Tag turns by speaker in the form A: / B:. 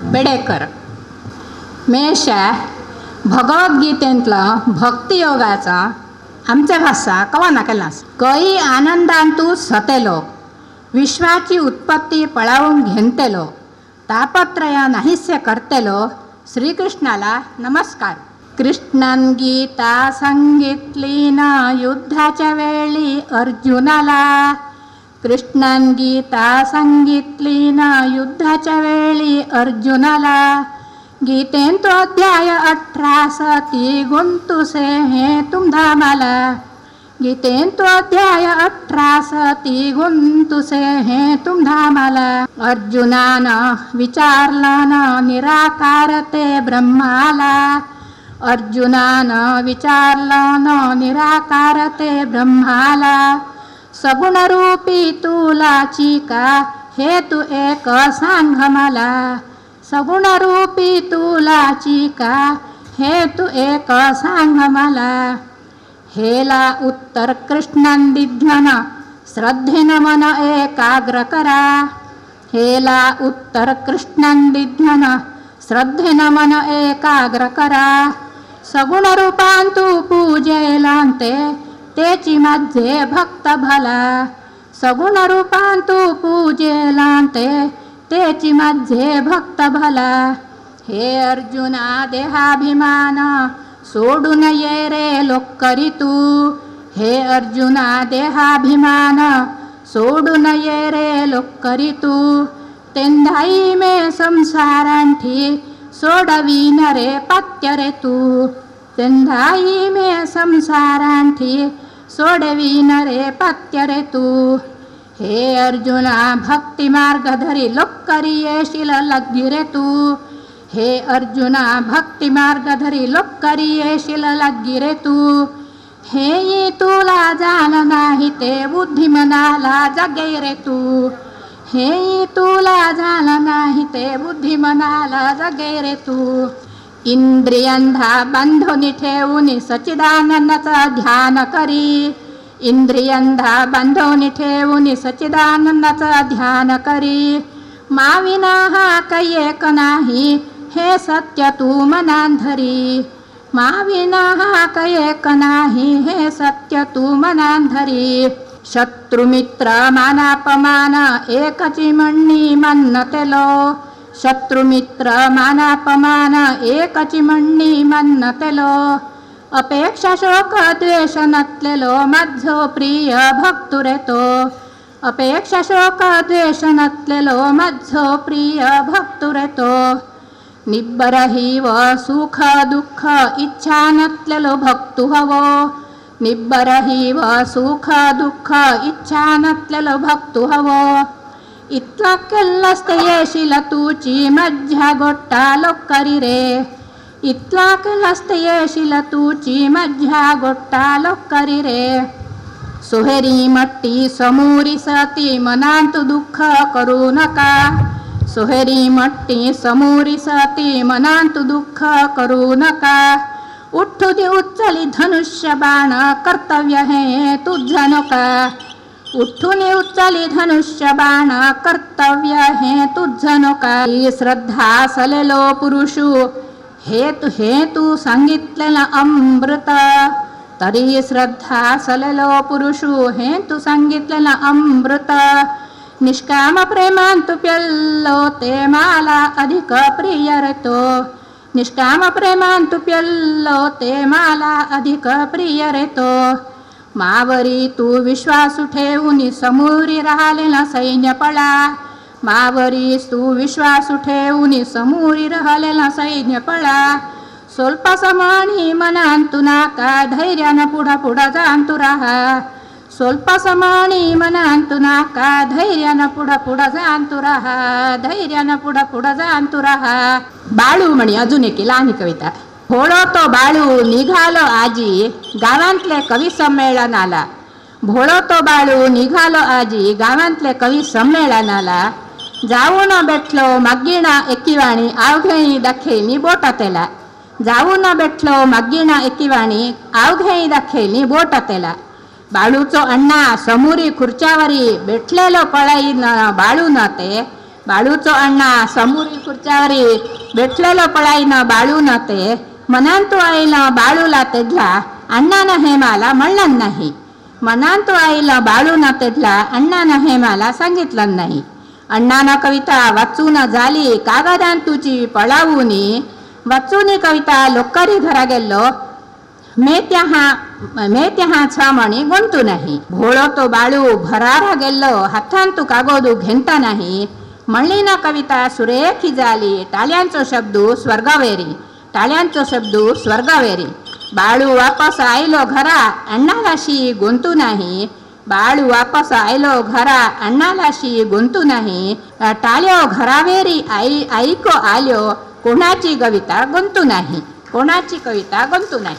A: बेडेकर. मेष भगवद्गीतेंतला भक्तियोगाचा आमच्या भाषा कवा नाकेलास. कई आनंदांतू सतेलो, विश्वाची उत्पत्ती पळावून घेंतेलो, तापत्रया नाहीसे करतेलो श्रीकृष्णाला नमस्कार. कृष्णान गीता सांगितली ना युद्धाच्या वेळी अर्जुनाला. कृष्णान गीता सांगितली ना युद्धाच्या वेळी अर्जुनाला. गीतेन तो अध्याय 18 ती गुंतुसे हे तुम धामाला. गीतेन तो अध्याय 18 ती गुंतुसे हे तुम धामाला. अर्जुनानं विचारलं ना निराकार ते ब्रह्माला. अर्जुनानं विचारलं ना निराकार ते ब्रह्माला. सगुणरूपी तुलाची का हे तू एक सांग मला. सगुणरूपी तुलाची का हे तू एक सांग मला. हेला उत्तर कृष्णांदिध्वन श्रद्धेनं मन एकाग्र करा. हेला उत्तर कृष्णांदिध्वन श्रद्धेनं मन एकाग्र करा. सगुण रूपांतू पूजेलांते तेची माझे भक्त भला. सगुण रूपांतू पूजेलांते तेची माझे भक्त भला. हे अर्जुना देहाभिमान सोडून ये रे लोकरी तू. हे अर्जुना देहाभिमान सोडून ये रे लोकरी तू. तेंधाई मे संसारांठी सोडवीन रे पत्य रे तू. तेंधाई मे संसारांठी सोडवीन रे पत्य रे तू. हे अर्जुना भक्ती मार्ग धरी लोकरी येशील लग्गी रे तू. हे अर्जुना भक्ती मार्ग धरी लोकरी येशील लग्गी रे तू. हे तुला जाण नाही ते बुद्धिमनाला जगे रे तू. हे तुला झालं नाही ते बुद्धिमनाला जगे रे तू. इंद्रियांधा बांधून ठेवून सच्चिदानंदाचं ध्यान करी. इंद्रियांधा बांधून ठेवून सच्चिदानंदाचं ध्यान करी. माविना हा काही एक नाही हे सत्य तू मनात धरी. माविना हा काही एक नाही हे सत्य तू मनात धरी. शत्रुमित्र मानापमान एकची म्हणणी म्हणतेलो. शत्रुमित्र मानापमान एकची म्हणणी म्हणतेलो. अपेक्षा शोक द्वेष नतलेलो माझो प्रिय भक्तु रे तो. अपेक्षा शोक द्वेष नतलेलो माझो प्रिय भक्तु रे तो. निब्बरही व सुख दुःख इच्छा नतलेलो भक्तु हवो. निब्बरही व सुख दुःख इच्छा नतलेलो भक्तु हवो. इतला केल्लस्ते येशील तुची मज्जा गोट्टा लोकरी रे. इतला केल्लस्ते येशील तुची मज्जा गोट्टा लोकरी रे. सोहेरी मट्टी समोरी सती मनांत दुःख करू नका. सोहेरी मट्टी समोरी सती मनांत दुःख करू नका. उठू दे उचली धनुष्य बाण कर्तव्य हे तुझं नका. उठून उचली धनुष्य बाण कर्तव्य हे तुझं नका. श्रद्धा सलेलो पुरुषू हे तू सांगितलेलं अमृत. तरी श्रद्धा सलेलो पुरुषू हे तू सांगितलेलं अमृत. निष्काम प्रेमांतु प्यल्लो ते मला अधिक प्रिय रे तो. निष्काम प्रेमांतु प्यल्लो ते मला अधिक प्रिय रे तो. मावरी तू विश्वास ठेवून समोरी राहिलेला सैन्य पळा. मावरी तू विश्वास ठेवून समोरी राहिलेला सैन्य पळा. स्वल्प समानी मनांतु नाका धैर्यानं पुढा पुढा जांतु राहा. स्वल्प समानी मनांतु नाका धैर्यानं पुढा पुढा जांतु राहा. धैर्यानं पुढा पुढा जांतु राहा. बाळू म्हणी अजून एक लहान कविता. भोळो तो बाळू निघालो आजी गावांतले कवी संमेलनाला. भोळो तो बाळू निघालो आजी गावांतले कवी संमेलनाला. जाऊन भेटलो मागीणा एकीवाणी अवघेणी दाखेनी बोटातेला. जाऊन भेटलो मागीणा एकीवाणी अवघेणी दाखेनी बोटातेला. बाळूचो अण्णा समोरी खुर्च्यावरी भेटलेलो पळाईन बाळू न ते. बाळूचो अण्णा समोरील खुर्च्यावरील बेठलेलो पळाईनं बाळून ते मनांतू आईलं बाळूला तेधला अण्णानं हे मला म्हणलं नाही. मनांतू आईलं बाळून तेधला अण्णानं हे मला सांगितलं नाही. अण्णानं कविता वाचून झाली कागदान तुची पळावूनी वाचूनी कविता लोकरी घरा गेल्लो मे त्या छ म्हणी गुंतू नाही. भोळो तो बाळू भरारा गेल्लो हातान तू कागोदू घेंता नाही. म्हणली ना कविता सुरेखी झाली टाळ्यांचो शब्दू स्वर्गवेरी टाळ्यांचो शब्दू स्वर्गवेरी. बाळू वापस आयलो घरा अण्णालाशी गुंतू नाही. बाळू वापस आयलो घरा अण्णालाशी गुंतू नाही. टाळ्यो घरावेरी ऐको आल्यो कोणाची कविता गुंतू नाही. कोणाची कविता गुंतू नाही.